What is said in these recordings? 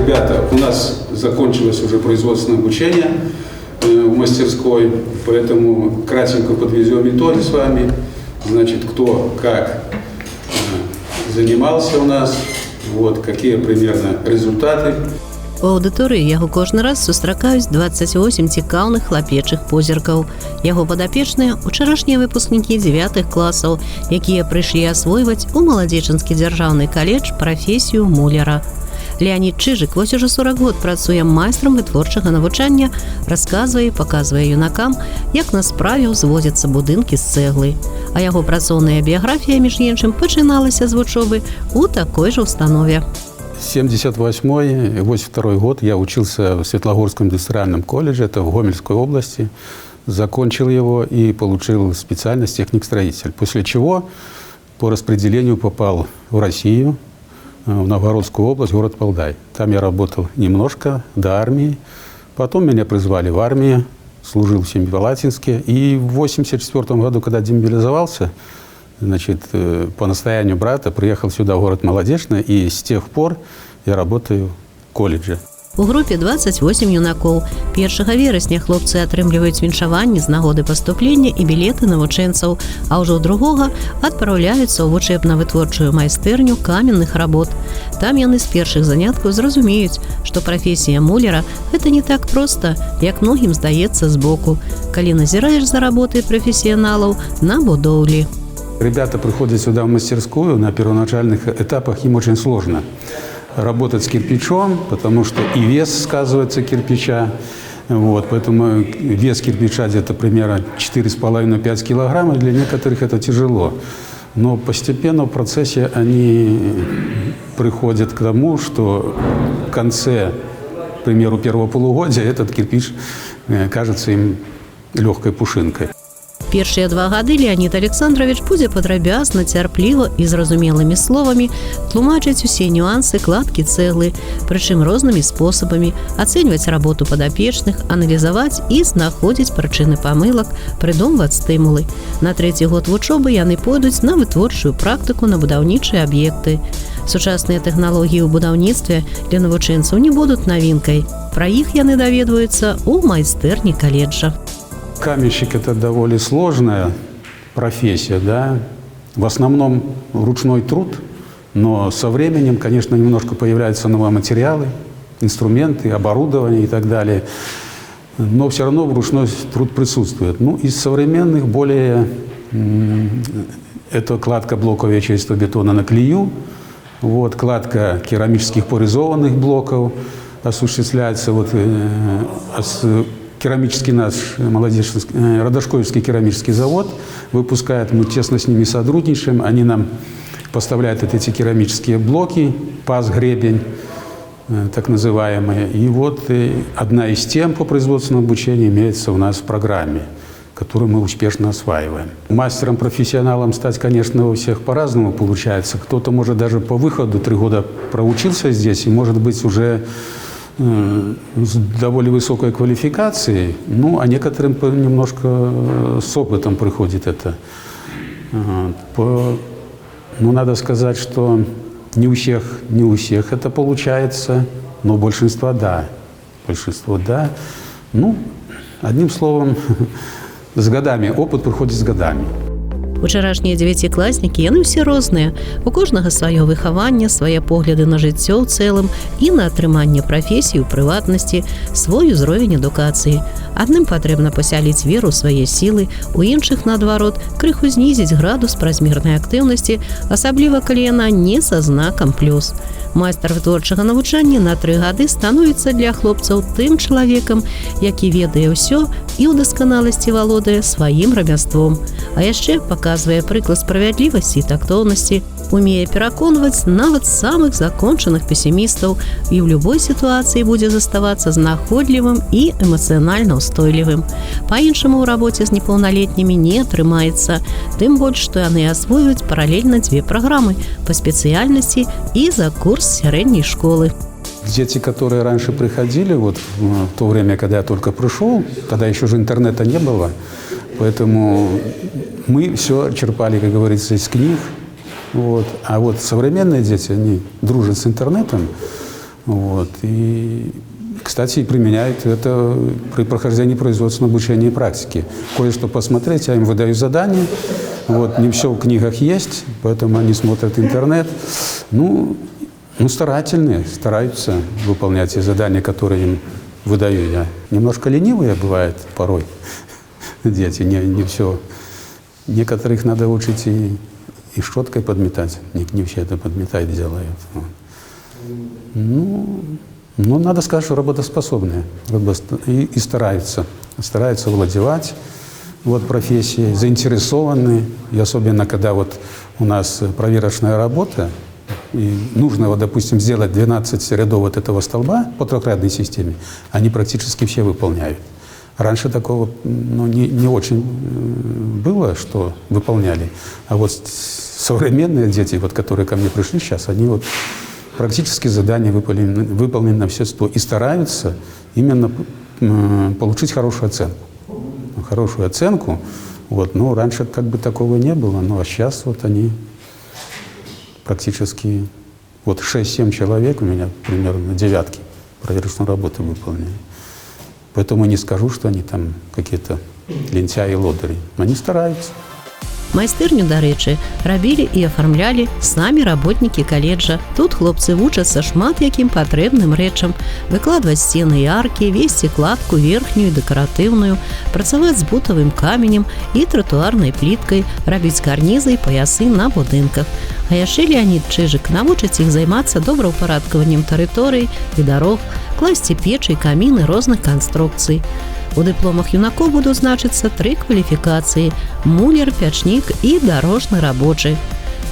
Ребята, у нас закончилось уже производственное обучение в мастерской, поэтому кратенько подвезем итоги с вами. Значит, кто как занимался у нас, вот, какие примерно результаты. У аўдыторыі яго кожны раз сустракаюць 28 цікаўных хлапечых позіркаў. Яго падапечныя – учарашнія выпускнікі 9 класаў, якія прыйшлі асвойваць у Маладзечанскі дзяржаўны каледж прафесію муляра. Леонид Чижик вось уже 40 год працуе майстрам вытворчага навучання, расказвае і паказвае юнакам, як на справе ўзводзяцца будынкі з цэглы. А яго працоўная біяграфія, між іншым, пачыналася з вучобы у такой жа установе. 78-82 год я учился в Светлогорском индустриальном колледже, это в Гомельской области. Закончил его и получил специальность техник-строитель. После чего по распределению попал в Россию, в Новгородскую область, город Валдай. Там я работал немножко до армии. Потом меня призвали в армию, служил в Семипалатинске. И в 1984 году, когда демобилизовался, значит, по настоянию брата приехал сюда, в город Молодечный, и с тех пор я работаю в колледже. У групе 28 юнакоў. 1 верасня хлопцы атрымліваюць віншаванні з нагоды паступлення і білеты навучэнцаў, а ўжо 2 адпраўляюцца ў вучэбна-вытворчую майстэрню каменных работ. Там яны з першых заняткаў зразумеюць, што прафесія муляра – гэта не так проста, як многім здаецца збоку, калі назіраеш за работай прафесіяналаў на будоўлі. Ребята приходят сюда в мастерскую, на первоначальных этапах им очень сложно работать с кирпичом, потому что и вес сказывается кирпича. Вот, поэтому вес кирпича где-то примерно 4,5-5 килограмм, и для некоторых это тяжело. Но постепенно в процессе они приходят к тому, что в конце, к примеру, первого полугодия этот кирпич кажется им легкой пушинкой. Першыя 2 гады Леонид Александрович будзе падрабязна, цярпліва і зразумелымі словамі тлумачыць усе нюансы кладкі цэглы, прычым рознымі спосабамі, ацэньваць работу падапечных, аналізаваць і знаходзіць прычыны памылак, прыдумваць стымулы. На 3-й год вучобы яны пойдуць на вытворчую практыку на будаўнічыя аб'екты. Сучасныя тэхналогіі ў будаўніцтве для навучэнцаў не будуць навінкай. Пра іх яны даведваюцца ў майстэрні каледжа. Каменщик – это довольно сложная профессия, да? В основном ручной труд, но со временем, конечно, немножко появляются новые материалы, инструменты, оборудование и так далее. Но все равно ручной труд присутствует. Ну, из современных более это кладка блоков ячеистого бетона на клею, вот, кладка керамических порезованных блоков осуществляется вот, керамический наш Радошковский керамический завод выпускает, мы тесно с ними сотрудничаем, они нам поставляют эти керамические блоки, паз, гребень, так называемые. И вот одна из тем по производственному обучению имеется у нас в программе, которую мы успешно осваиваем. Мастером-профессионалом стать, конечно, у всех по-разному получается. Кто-то, может, даже по выходу 3 года проучился здесь и, может быть, уже с довольно высокой квалификацией, ну, а некоторым немножко с опытом приходит это. Ну, надо сказать, что не у всех это получается, но большинство да. Большинство да. Ну, одним словом, с годами, опыт приходит с годами. Учарашнія 9-класнікі, яны ўсе розныя. У кожнага сваё выхаванне, свае погляды на жыццё ў цэлым і на атрыманне прафесіі ў прыватнасці, свой узровень адукацыі. Адным патрэбна пасяліць веру ў свае сілы, у іншых, наадварот, крыху знізіць градус празмернай актыўнасці, асабліва калі яна не са знакам плюс. Майстар вытворчага навучання на 3 гады становіцца для хлопцаў тым чалавекам, які ведае ўсё і ў дасканаласці валодае сваім рамяством. А яшчэ паказвае прыклад справядлівасці і тактоўнасці, умее пераконваць нават самых закончаных песімістаў і ў любой сітуацыі будзе заставацца знаходлівым і эмацыянальна ўстойлівым. Па-іншаму ў рабоце з непаўналетнімі не атрымаецца, тым больш, што яны асвоююць паралельна 2 праграмы па спецыяльнасці і за курс сярэдняй школы. Дети, которые раньше приходили, вот в то время, когда я только пришел, тогда еще же интернета не было, поэтому мы все черпали, как говорится, из книг. Вот. А вот современные дети, они дружат с интернетом, Вот. И, кстати, применяют это при прохождении производственного обучения и практики. Кое-что посмотреть, я им выдаю задания. Вот, не все в книгах есть, поэтому они смотрят интернет. Ну, старательные, стараются выполнять те задания, которые им выдаю я. Немножко ленивые бывают порой дети, не все. Некоторых надо учить и щеткой подметать. Не все это подметать делают. Ну, надо сказать, что работоспособные. И стараются владевать профессией, заинтересованные. И особенно, когда вот у нас проверочная работа, и нужно, допустим, сделать 12 рядов вот этого столба по трехрядной системе, они практически все выполняют. Раньше такого не очень было, что выполняли. А вот современные дети, которые ко мне пришли сейчас, они практически задания выполнены на все 100 и стараются именно получить хорошую оценку. Хорошую оценку. Но раньше как бы такого не было, а сейчас они практически 6-7 человек у меня примерно девятки проверочной работы выполнили. Поэтому не скажу, что они там какие-то лентяи, лодыри. Они стараются. Майстэрню, дарэчы, рабілі і афармлялі самі работнікі каледжа. Тут хлопцы вучацца шмат якім патрэбным рэчам: выкладваць сцены і аркі, весці кладку верхнюю, дэкаратыўную, працаваць з бутавым каменем і тратуарнай пліткай, рабіць карнізы і паясы на будынках. А яшчэ Леонид Чижик навучыць іх займацца добраўпарадкаваннем тэрыторый і дарог, класці печы і каміны розных канструкцый. У дыпломах юнакоў будуць значыцца 3 кваліфікацыі: муляр, пячнік і дарожны рабочы.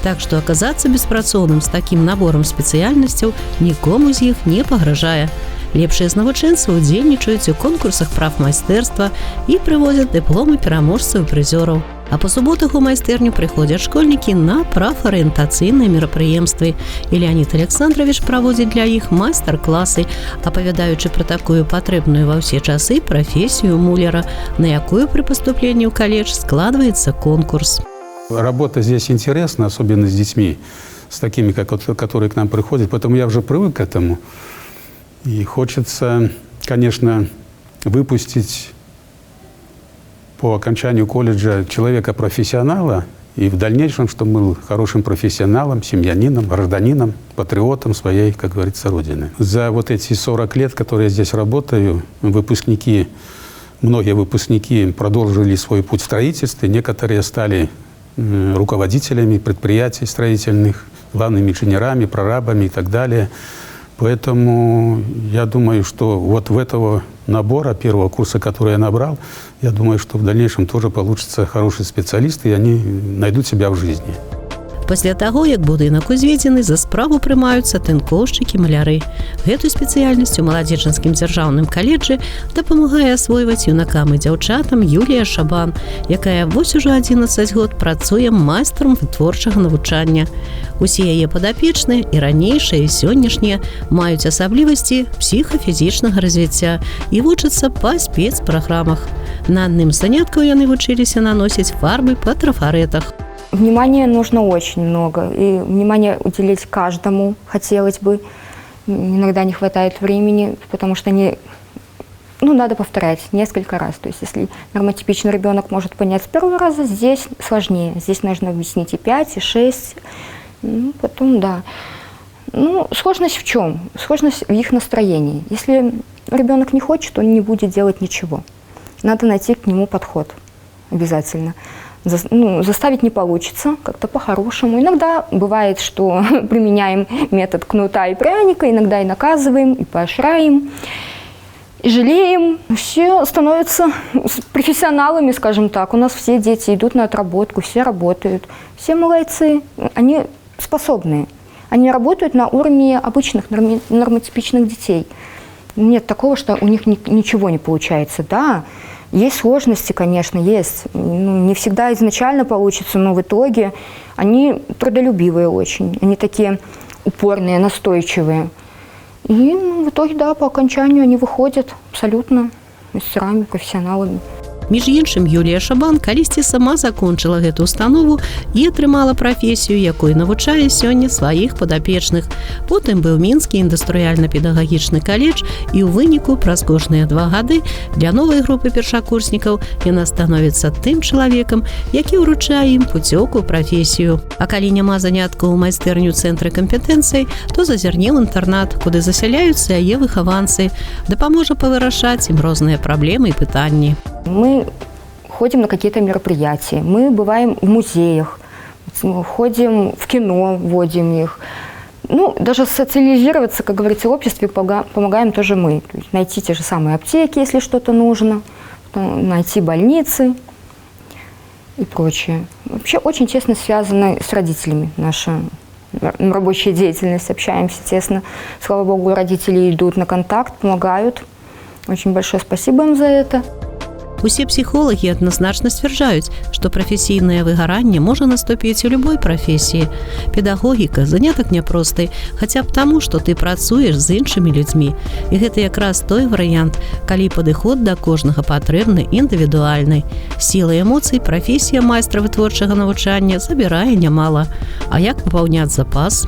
Так што аказацца беспрацоўным з такім наборам спецыяльнасцяў нікому з іх не пагражае. Лепшыя з навучэнцаў удзельнічаюць у конкурсах прафмайстэрства і прывозяць дыпломы пераможцаў і прызёраў. А па суботах у майстэрню прыходзяць школьнікі на прафарыентацыйныя мерапрыемствы. І Леонид Александрович праводзіць для іх майстар-класы, апавядаючы пра такую патрэбную ва ўсе часы прафесію муляра, на якую пры паступленні ў каледж складваецца конкурс. Работа здесь интересна, особенно с детьми, с такими, которые к нам приходят. Поэтому я уже привык к этому. И хочется, конечно, выпустить по окончанию колледжа человека-профессионала, и в дальнейшем, чтобы был хорошим профессионалом, семьянином, гражданином, патриотом своей, как говорится, родины. За эти 40 лет, которые я здесь работаю, многие выпускники продолжили свой путь в строительстве, некоторые стали руководителями предприятий строительных, главными инженерами, прорабами и так далее. Поэтому я думаю, что в этого набора, первого курса, который я набрал, я думаю, что в дальнейшем тоже получатся хорошие специалисты, и они найдут себя в жизни. Пасля таго, як будынак узведзены, за справу прымаюцца тынкоўшчыкі, маляры. Гэтую спецыяльнасць у маладзечанскім дзяржаўным каледжы дапамагае асвойваць юнакам і дзяўчатам Юлія Шабан, якая ужо 11 год працуе майстрам вытворчага навучання. Усе яе падапечныя, і ранейшыя, і сённяшнія, маюць асаблівасці псіхафізічнага развіцця і вучацца па спецпраграмах. На адным з заняткаў яны вучыліся наносіць фарбы па трафарэтах. Внимания нужно очень много, и внимание уделить каждому хотелось бы. Иногда не хватает времени, потому что надо повторять несколько раз. То есть если нормотипичный ребенок может понять с первого раза, здесь сложнее. Здесь нужно объяснить и 5, и 6, потом, да. Сложность в чем? Сложность в их настроении. Если ребенок не хочет, он не будет делать ничего. Надо найти к нему подход обязательно. Заставить не получится, как-то по-хорошему. Иногда бывает, что применяем метод кнута и пряника, иногда и наказываем, и поощряем, и жалеем. Все становятся профессионалами, скажем так. У нас все дети идут на отработку, все работают. Все молодцы, они способные. Они работают на уровне обычных нормотипичных детей. Нет такого, что у них ничего не получается. Да, есть сложности, конечно, есть. Не всегда изначально получится, но в итоге они трудолюбивые очень. Они такие упорные, настойчивые. И в итоге, да, по окончанию они выходят абсолютно мастерами, профессионалами. Між іншым, Юлія Шабан калісьці сама закончыла гэту установу і атрымала прафесію, якой навучае сёння сваіх падапечных. Потым быў Мінскі індустрыяльна-педагагічны каледж, і ў выніку праз кожныя 2 гады для новай групы першакурснікаў яна становіцца тым чалавекам, які ўручае ім пуцёўку ў прафесію. А калі няма заняткаў у майстэрню цэнтры кампетэнцый, то зазірне ў інтэрнат, куды засяляюцца яе выхаванцы, дапаможа павырашаць ім розныя праблемы і пытанні. Мы ходим на какие-то мероприятия, мы бываем в музеях, ходим в кино, водим их. Ну, даже социализироваться, как говорится, в обществе помогаем тоже мы. То есть найти те же самые аптеки, если что-то нужно, найти больницы и прочее. Вообще очень тесно связаны с родителями наша рабочая деятельность, общаемся тесно. Слава богу, родители идут на контакт, помогают. Очень большое спасибо им за это. Усе псіхолагі адназначна сцвярджаюць, што прафесійнае выгаранне можа наступіць у любой прафесіі. Педагогіка занятак няпросты, хаця б таму, што ты працуеш з іншымі людзьмі. І гэта якраз той варыянт, калі падыход да кожнага патрэбны індывідуальны. Сілы эмоцый прафесія майстра вытворчага навучання забірае нямала. А як папаўняць запас?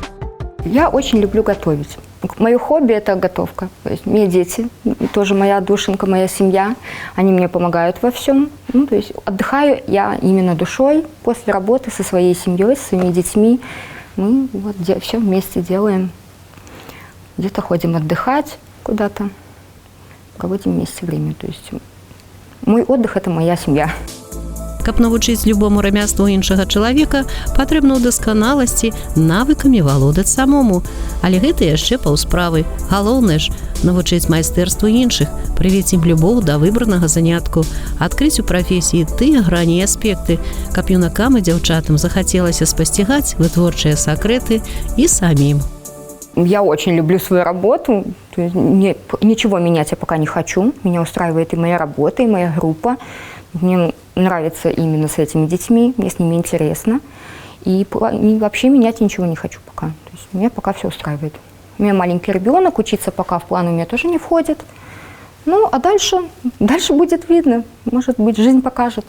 Я очень люблю готовить. Мое хобби – это готовка. То есть мне дети, тоже моя душенька, моя семья, они мне помогают во всем. Ну, то есть отдыхаю я именно душой после работы со своей семьей, со своими детьми. Мы вот все вместе делаем. Где-то ходим отдыхать куда-то, проводим вместе время. То есть мой отдых – это моя семья. Каб навучыць любому рамяству іншага чалавека, патрэбна ў дасканаласці навыкамі валодаць самому. Але гэта яшчэ паўсправы. Галоўнае ж навучыць майстэрству іншых, прывіць ім любоў да выбранага занятку, адкрыць у прафесіі тыя грані і аспекты, каб юнакам і дзяўчатам захацелася спасцігаць вытворчыя сакрэты і самім. Я очень люблю свою работу. То есть ничего менять я пока не хочу. Меня устраивает и моя работа, и моя группа. Мне нравится именно с этими детьми, мне с ними интересно. И вообще менять ничего не хочу пока. То есть меня пока все устраивает. У меня маленький ребенок, учиться пока в план у меня тоже не входит. Ну, а дальше будет видно. Может быть, жизнь покажет.